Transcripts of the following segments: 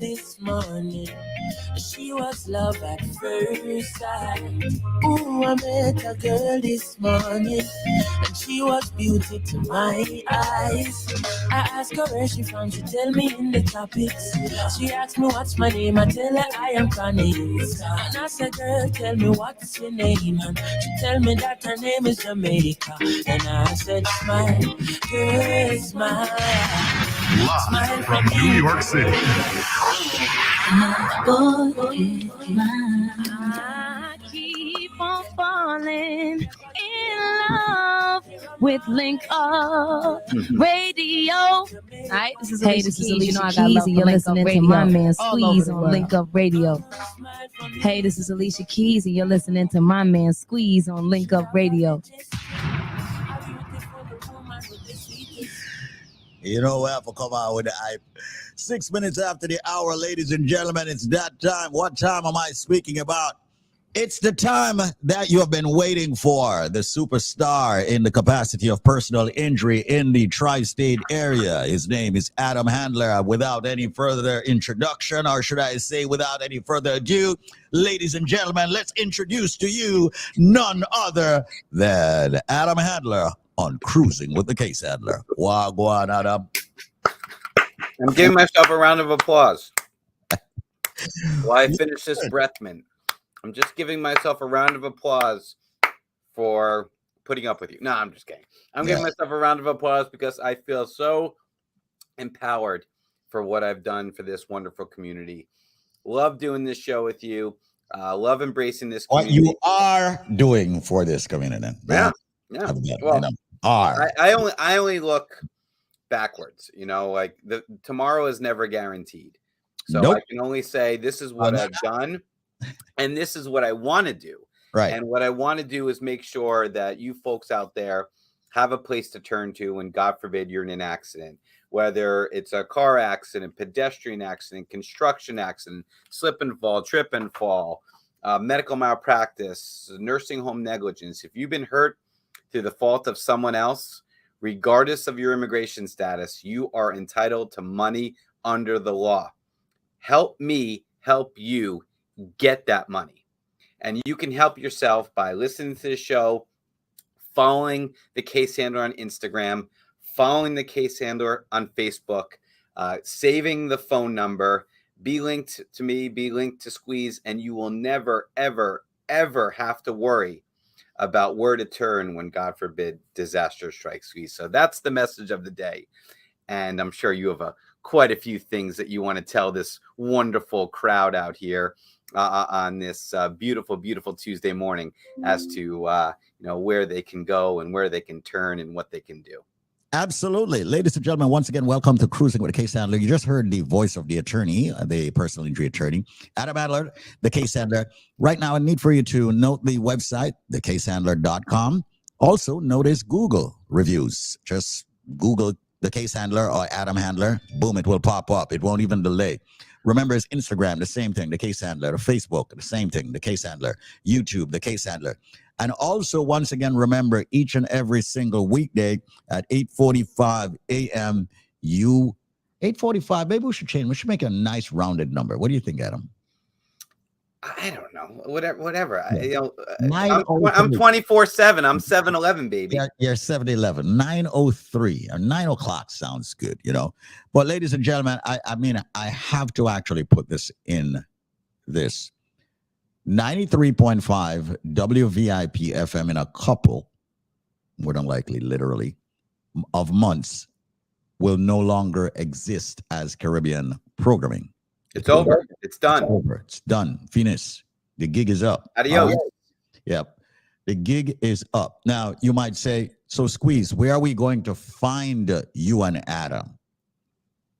this morning. She was love at first sight. Ooh, I met a girl this morning, and she was beauty to my eyes. I asked her where she from, she tell me in the topics. She asked me what's my name, I tell her I am Chronix. And I said, girl, tell me what's your name, and she tell me that her name is Jamaica. And I said, smile, girl, smile. Live from New York City. My boy is mine. I keep on falling in love with Link Up Radio. All right, this is Alicia Keys. You know I got love for Link Up Radio. My man Squeeze on Link Up Radio. Hey, this is Alicia Keys, and you're listening to my man Squeeze on Link Up Radio. You know, we have to come out with the hype. 6 minutes after the hour, ladies and gentlemen, it's that time. What time am I speaking about? It's the time that you have been waiting for. The superstar in the capacity of personal injury in the tri-state area. His name is Adam Handler. Without any further introduction, or should I say without any further ado, ladies and gentlemen, let's introduce to you none other than Adam Handler on Cruising with the Case Handler. Wagwan, Adam. I'm giving myself a round of applause while I finish this breath mint. I'm just giving myself a round of applause for putting up with you. No, I'm just kidding. I'm giving myself a round of applause because I feel so empowered for what I've done for this wonderful community. Love doing this show with you. Love embracing this community. What you are doing for this community. Yeah. Well, I only look backwards, you know, like tomorrow is never guaranteed. So I can only say this is what I've done and this is what I want to do. Right. And what I want to do is make sure that you folks out there have a place to turn to when, God forbid, you're in an accident, whether it's a car accident, pedestrian accident, construction accident, slip and fall, trip and fall, medical malpractice, nursing home negligence. If you've been hurt through the fault of someone else, regardless of your immigration status, you are entitled to money under the law. Help me help you get that money. And you can help yourself by listening to the show, following the Case Handler on Instagram, following the Case Handler on Facebook, saving the phone number, be linked to me, be linked to Squeeze, and you will never, ever, ever have to worry about where to turn when, God forbid, disaster strikes you. So that's the message of the day. And I'm sure you have quite a few things that you want to tell this wonderful crowd out here on this beautiful, beautiful Tuesday morning as to where they can go and where they can turn and what they can do. Absolutely. Ladies and gentlemen, once again, welcome to Cruising with the Case Handler. You just heard the voice of the attorney, the personal injury attorney, Adam Handler, the Case Handler. Right now, I need for you to note the website, thecasehandler.com. Also, notice Google reviews. Just Google the Case Handler or Adam Handler. Boom, it will pop up. It won't even delay. Remember, it's Instagram, the same thing, the Case Handler. Facebook, the same thing, the Case Handler. YouTube, the Case Handler. And also, once again, remember, each and every single weekday at 8:45 a.m., 8:45, maybe we should change. We should make a nice rounded number. What do you think, Adam? I don't know. Whatever. Yeah. I'm 24/7. I'm 7-Eleven, baby. Yeah, you're 7-Eleven. 9:03 or 9 o'clock sounds good, you know. But ladies and gentlemen, I have to actually put this in this. 93.5 WVIP FM in a couple, more than likely, literally, of months will no longer exist as Caribbean programming. It's over. It's done. It's over. It's done. Finis. The gig is up. Adios. Yep. The gig is up. Now, you might say, so Squeeze, where are we going to find you and Adam?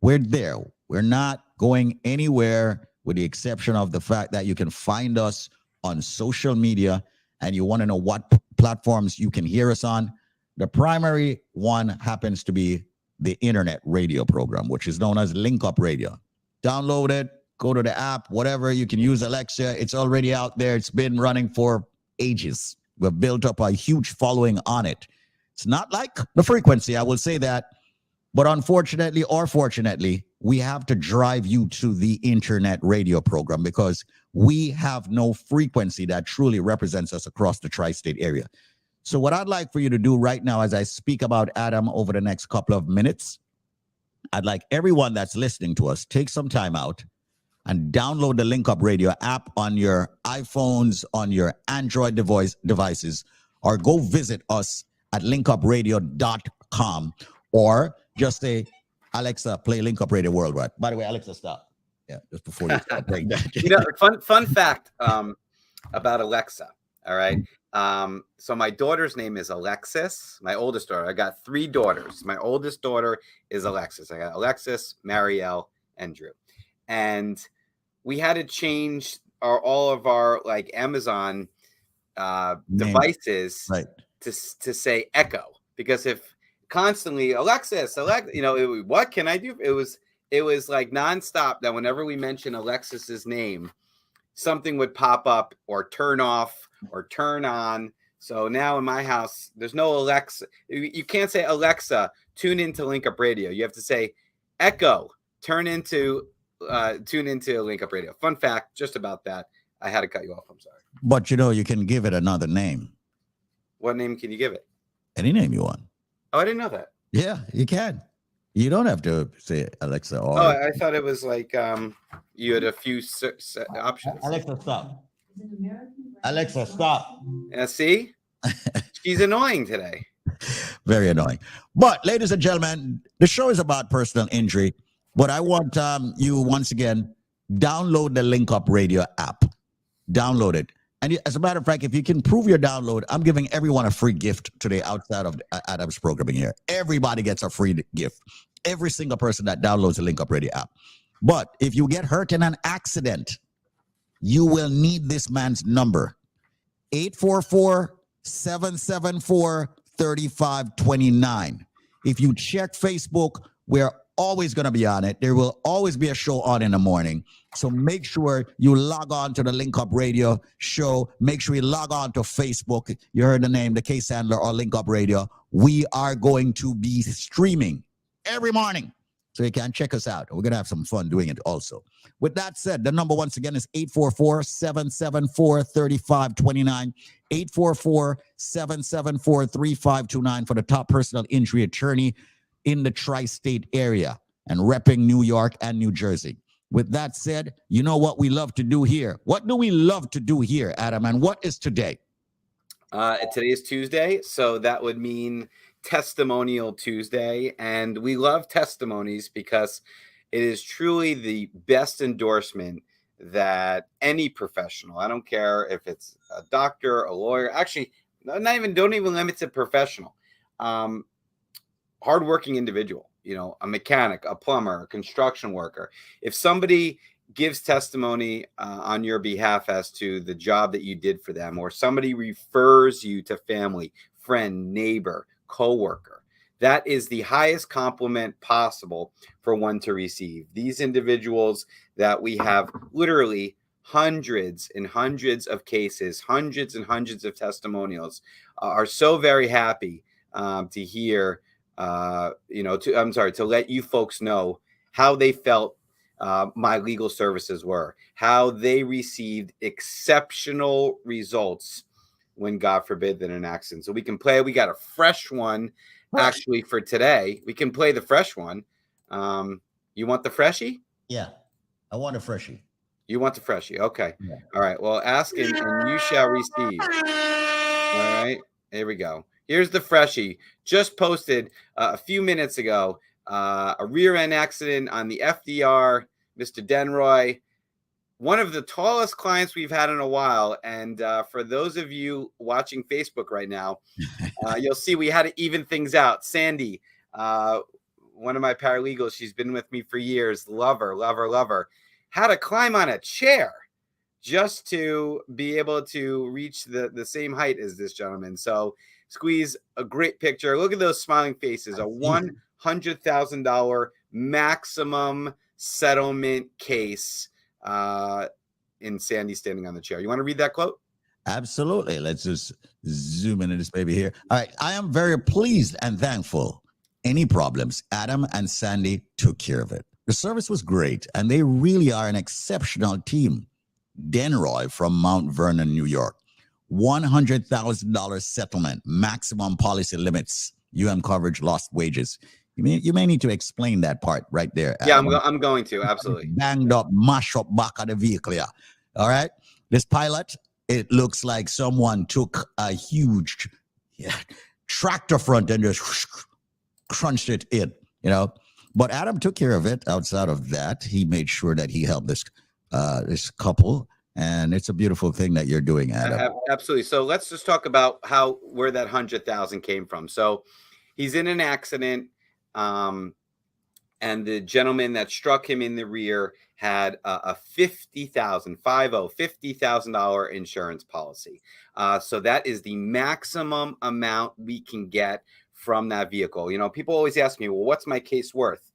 We're there. We're not going anywhere with the exception of the fact that you can find us on social media and you want to know what platforms you can hear us on. The primary one happens to be the internet radio program, which is known as Link Up Radio. Download it, go to the app, whatever. You can use Alexa. It's already out there. It's been running for ages. We've built up a huge following on it. It's not like the frequency, I will say that, But unfortunately or fortunately, we have to drive you to the internet radio program because we have no frequency that truly represents us across the tri-state area. So what I'd like for you to do right now as I speak about Adam over the next couple of minutes, I'd like everyone that's listening to us, take some time out and download the Link Up Radio app on your iPhones, on your Android devices, or go visit us at linkupradio.com, or just say, Alexa, play Link Up Radio Worldwide. By the way, Alexa, stop. Yeah, just before you start playing that. Fun fact about Alexa. All right. So my daughter's name is Alexis, my oldest daughter. I got 3 daughters. My oldest daughter is Alexis. I got Alexis, Marielle, and Drew. And we had to change all of our like Amazon devices to say Echo, because if constantly Alexis, what can I do? It was like nonstop that whenever we mention Alexis's name, something would pop up or turn off or turn on. So now in my house, there's no Alexa. You can't say, Alexa, tune into Link Up Radio. You have to say, Echo, tune into Link Up Radio. Fun fact just about that. I had to cut you off. I'm sorry. But you can give it another name. What name can you give it? Any name you want. Oh, I didn't know that. Yeah, you can. You don't have to say Alexa or... Oh, I thought it was like you had a few options. Alexa, stop. Alexa, stop. See? She's annoying today. Very annoying. But, ladies and gentlemen, the show is about personal injury. But I want you, once again, download the Link Up Radio app. Download it. And as a matter of fact, if you can prove your download, I'm giving everyone a free gift today outside of Adam's programming here. Everybody gets a free gift. Every single person that downloads the Link Up Radio app. But if you get hurt in an accident, you will need this man's number. 844-774-3529. If you check Facebook, we're always going to be on it. There will always be a show on in the morning. So make sure you log on to the Link Up Radio show. Make sure you log on to Facebook. You heard the name, the Case Handler or Link Up Radio. We are going to be streaming every morning, so you can check us out. We're going to have some fun doing it also. With that said, the number once again is 844-774-3529, 844-774-3529 for the top personal injury attorney in the tri-state area and repping New York and New Jersey. With that said, you know what we love to do here. What do we love to do here, Adam? And what is today? Today is Tuesday, so that would mean Testimonial Tuesday. And we love testimonies because it is truly the best endorsement that any professional, I don't care if it's a doctor, a lawyer, actually, don't even limit to professional, hardworking individual, a mechanic, a plumber, a construction worker. If somebody gives testimony on your behalf as to the job that you did for them, or somebody refers you to family, friend, neighbor, coworker, that is the highest compliment possible for one to receive. These individuals that we have literally hundreds and hundreds of cases, hundreds and hundreds of testimonials, are so very happy to hear, to let you folks know how they felt my legal services were, how they received exceptional results when, God forbid, that an accident. So we got a fresh one actually for today. We can play the fresh one. You want the freshie? Yeah, I want a freshie. You want the freshie? Okay. Yeah. All right. Well, ask and you shall receive. All right. Here we go. Here's the freshie. Just posted a few minutes ago. A rear end accident on the FDR, Mr. Denroy, one of the tallest clients we've had in a while. And for those of you watching Facebook right now, you'll see we had to even things out. Sandy, one of my paralegals, she's been with me for years. Love her. Had to climb on a chair just to be able to reach the same height as this gentleman. So squeeze a great picture. Look at those smiling faces. A $100,000 maximum settlement case in Sandy standing on the chair. You want to read that quote? Absolutely. Let's just zoom into this baby here. All right. I am very pleased and thankful any problems, Adam and Sandy took care of it. The service was great, and they really are an exceptional team. Denroy from Mount Vernon, New York. $100,000 settlement, maximum policy limits, coverage, lost wages. You may need to explain that part right there. Yeah, Adam. I'm going to, absolutely. Banged up, mash up back of the vehicle. Yeah. All right. This pilot, it looks like someone took a huge tractor front and just crunched it in, But Adam took care of it. Outside of that, he made sure that he helped this couple. And it's a beautiful thing that you're doing, Adam. Absolutely. So let's just talk about where that 100,000 came from. So he's in an accident, and the gentleman that struck him in the rear had a $50,000 insurance policy. So that is the maximum amount we can get from that vehicle. People always ask me, well, what's my case worth?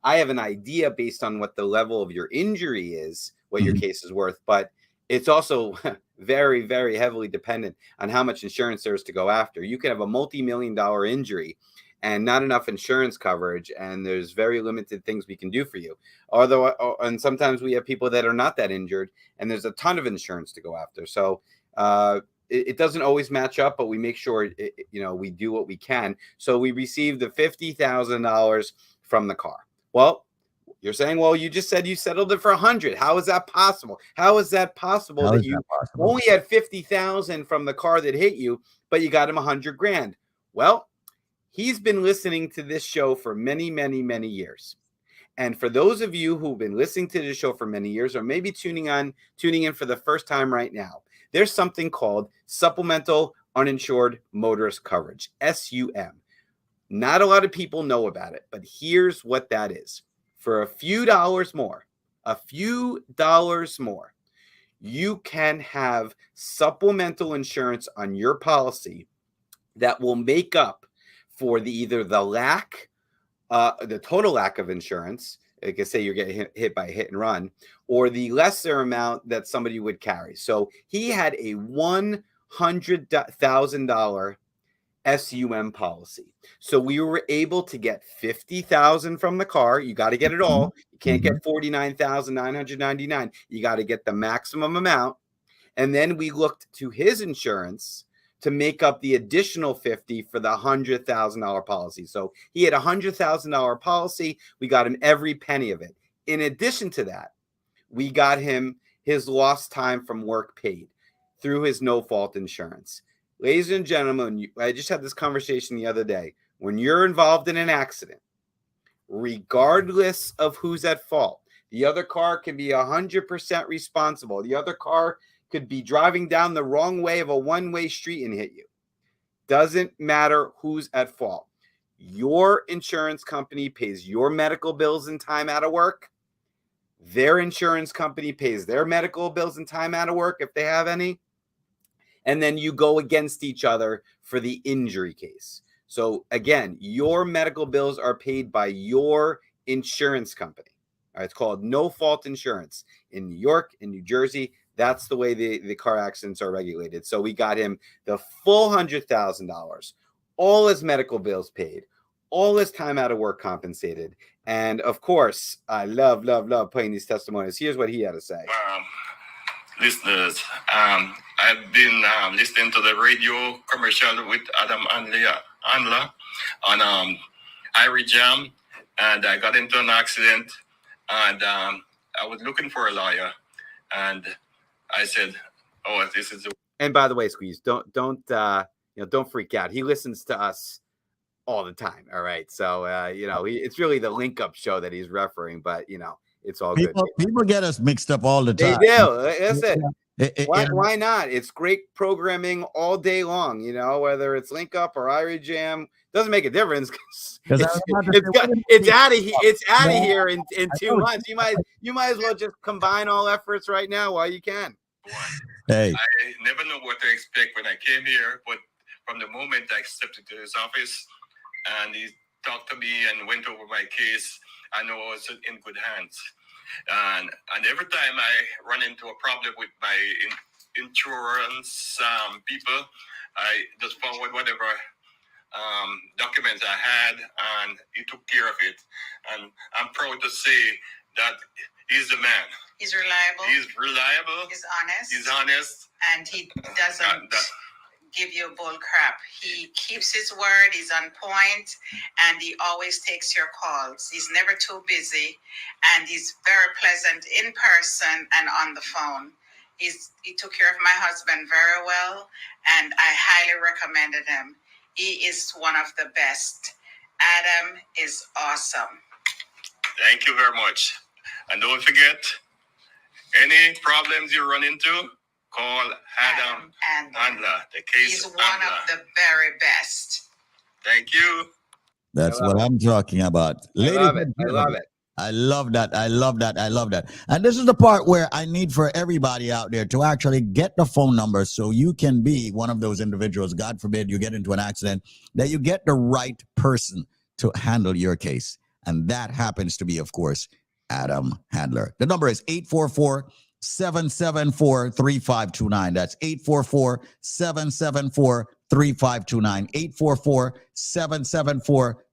I have an idea based on what the level of your injury is, what your case is worth, but it's also very, very heavily dependent on how much insurance there is to go after. You can have a multi-million-dollar injury and not enough insurance coverage, and there's very limited things we can do for you. And sometimes we have people that are not that injured, and there's a ton of insurance to go after. So it doesn't always match up, but we make sure we do what we can. So we received the $50,000 from the car. Well, you're saying, well, you just said you settled it for 100. How is that possible? How is that possible that you only had 50,000 from the car that hit you, but you got him 100 grand? Well, he's been listening to this show for many, many, many years. And for those of you who've been listening to this show for many years, or maybe tuning in for the first time right now, there's something called Supplemental Uninsured Motorist Coverage, SUM. Not a lot of people know about it, but here's what that is. For a few dollars more, you can have supplemental insurance on your policy that will make up for the total lack of insurance. Like I say, you're getting hit by a hit and run, or the lesser amount that somebody would carry. So he had a $100,000 SUM policy. So we were able to get 50,000 from the car. You got to get it all. You can't get 49,999. You got to get the maximum amount. And then we looked to his insurance to make up the additional 50 for the $100,000 policy. So he had a $100,000 policy. We got him every penny of it. In addition to that, we got him his lost time from work paid through his no-fault insurance. Ladies and gentlemen, I just had this conversation the other day. When you're involved in an accident, regardless of who's at fault, the other car can be 100% responsible. The other car could be driving down the wrong way of a one-way street and hit you. Doesn't matter who's at fault. Your insurance company pays your medical bills and time out of work. Their insurance company pays their medical bills and time out of work if they have any. And then you go against each other for the injury case. So again, your medical bills are paid by your insurance company. All right, it's called no-fault insurance. In New York, in New Jersey, that's the way the car accidents are regulated. So we got him the full $100,000, all his medical bills paid, all his time out of work compensated. And of course, I love playing these testimonies. Here's what he had to say. Listeners, I've been listening to the radio commercial with Adam Andler on Irie Jam, and I got into an accident, and I was looking for a lawyer, and I said, "Oh, this is." And by the way, Squeeze, don't freak out. He listens to us all the time. All right, so it's really the Link Up show that he's referring, but it's all good. People get us mixed up all the time. They do. Listen, why not? It's great programming all day long. Whether it's Link Up or Irie Jam, doesn't make a difference. It's out of here. It's out of here in 2 months. You might as well just combine all efforts right now while you can. Hey, I never know what to expect when I came here, but from the moment I stepped into his office and he talked to me and went over my case, I know I was in good hands. And every time I run into a problem with my insurance people, I just forward whatever documents I had, and he took care of it. And I'm proud to say that he's the man. He's reliable. He's reliable. He's honest. He's honest. And he doesn't give you bull crap. He keeps his word. He's on point, and he always takes your calls. He's never too busy, and he's very pleasant in person and on the phone. He took care of my husband very well, and I highly recommended him. He is one of the best. Adam is awesome. Thank you very much. And don't forget, any problems you run into, call Adam Handler, the case He's one handler. of the very best. Thank you. That's what I'm talking about. I love it. I love it. I love that. I love that. I love that. And this is the part where I need for everybody out there to actually get the phone number so you can be one of those individuals. God forbid you get into an accident, that you get the right person to handle your case. And that happens to be, of course, Adam Handler. The number is 844-774-3529. That's 844-774-3529.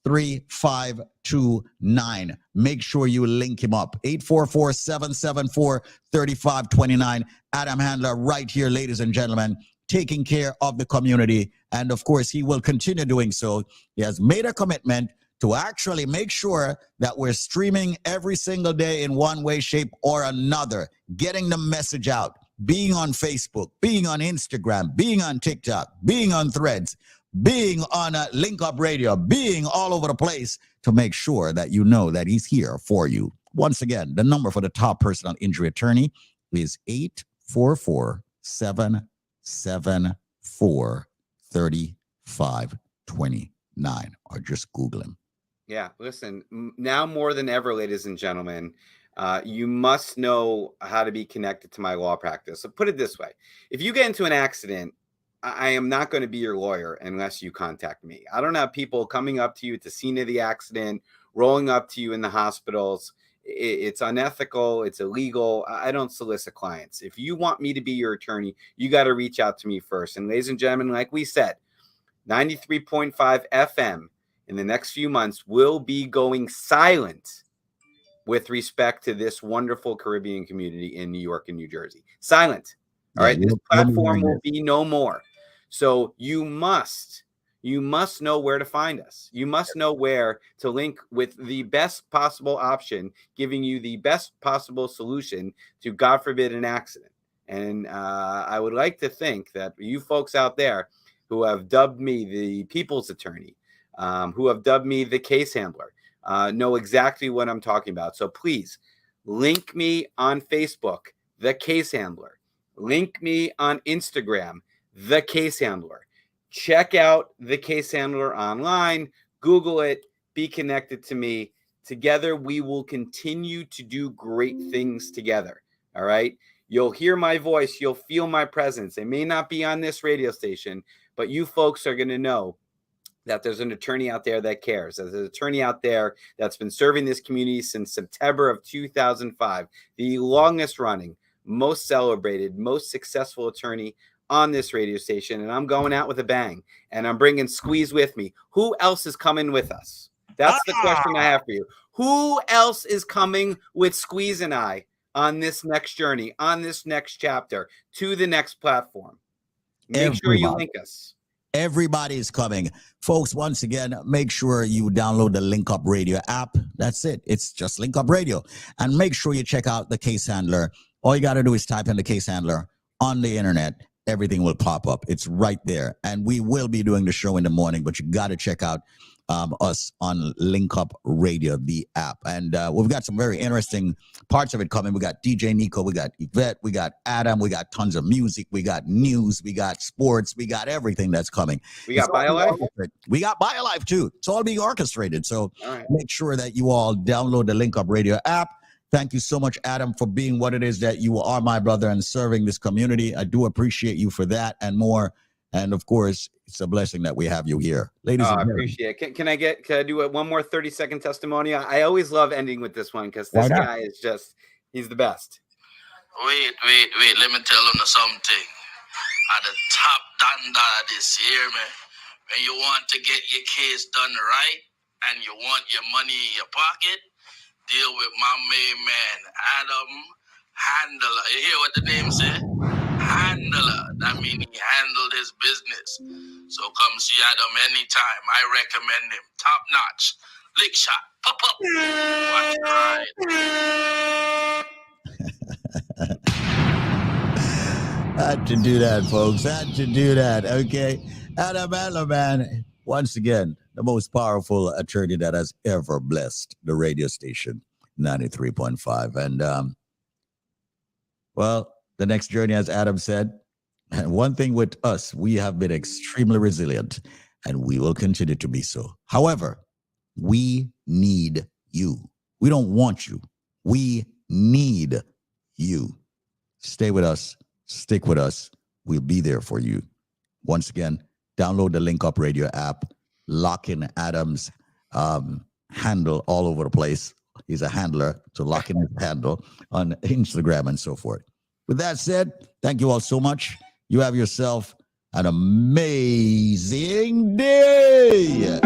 844-774-3529. Make sure you link him up. 844-774-3529. Adam Handler right here, ladies and gentlemen, taking care of the community. And of course, he will continue doing so. He has made a commitment to actually make sure that we're streaming every single day in one way, shape, or another, getting the message out, being on Facebook, being on Instagram, being on TikTok, being on Threads, being on Link Up Radio, being all over the place to make sure that you know that he's here for you. Once again, the number for the top personal injury attorney is 844-774-3529, or just Google him. Yeah, listen, now more than ever, ladies and gentlemen, you must know how to be connected to my law practice. So put it this way. If you get into an accident, I am not going to be your lawyer unless you contact me. I don't have people coming up to you at the scene of the accident, rolling up to you in the hospitals. It's unethical. It's illegal. I don't solicit clients. If you want me to be your attorney, you got to reach out to me first. And ladies and gentlemen, like we said, 93.5 FM in the next few months will be going silent with respect to this wonderful Caribbean community in New York and New Jersey. Silent. All right. This platform will be no more. So you must know where to find us. You must know where to link with the best possible option, giving you the best possible solution to, God forbid, an accident. And I would like to think that you folks out there who have dubbed me the people's attorney, who have dubbed me the case handler, know exactly what I'm talking about. So please link me on Facebook, the case handler. Link me on Instagram, the case handler. Check out the case handler online. Google it. Be connected to me. Together, we will continue to do great things together. All right. You'll hear my voice. You'll feel my presence. It may not be on this radio station, but you folks are going to know that there's an attorney out there that cares. There's an attorney out there that's been serving this community since September of 2005, the longest running, most celebrated, most successful attorney on this radio station. And I'm going out with a bang, and I'm bringing Squeeze with me. Who else is coming with us? That's the question I have for you. Who else is coming with Squeeze and I on this next journey, on this next chapter, to the next platform? Make sure you link us. Everybody is coming. Folks, once again, make sure you download the Link Up Radio app. That's it. It's just Link Up Radio. And make sure you check out the case handler. All you got to do is type in the case handler on the internet. Everything will pop up. It's right there. And we will be doing the show in the morning, but you got to check out us on Link Up Radio, the app. And we've got some very interesting parts of it coming. We got DJ Nico, we got Yvette, we got Adam, we got tons of music, we got news, we got sports, we got everything that's coming. We got BioLife? We got BioLife too. It's all being orchestrated. So make sure that you all download the Link Up Radio app. Thank you so much, Adam, for being what it is that you are, my brother, and serving this community. I do appreciate you for that and more. And of course, it's a blessing that we have you here. Ladies and gentlemen. I appreciate it. Can I do one more 30-second testimony? I always love ending with this one because this guy is just, he's the best. Wait. Let me tell you something. At the top danda this year, man. when you want to get your case done right and you want your money in your pocket, deal with my main man, Adam Handler. You hear what the name say? Handler. That means he handled his business. So come see Adam anytime. I recommend him. Top notch. Lick shot. Pop up. Watch the ride. Had to do that, folks. Had to do that. Okay. Adam Handler, man. Once again, the most powerful attorney that has ever blessed the radio station, 93.5. And, well, the next journey, as Adam said, and one thing with us, we have been extremely resilient and we will continue to be so. However, we need you. We don't want you. We need you. Stay with us. Stick with us. We'll be there for you. Once again, download the Link Up Radio app. Lock in Adam's handle all over the place. He's a handler, so lock in his handle on Instagram and so forth. With that said, thank you all so much. You have yourself an amazing day.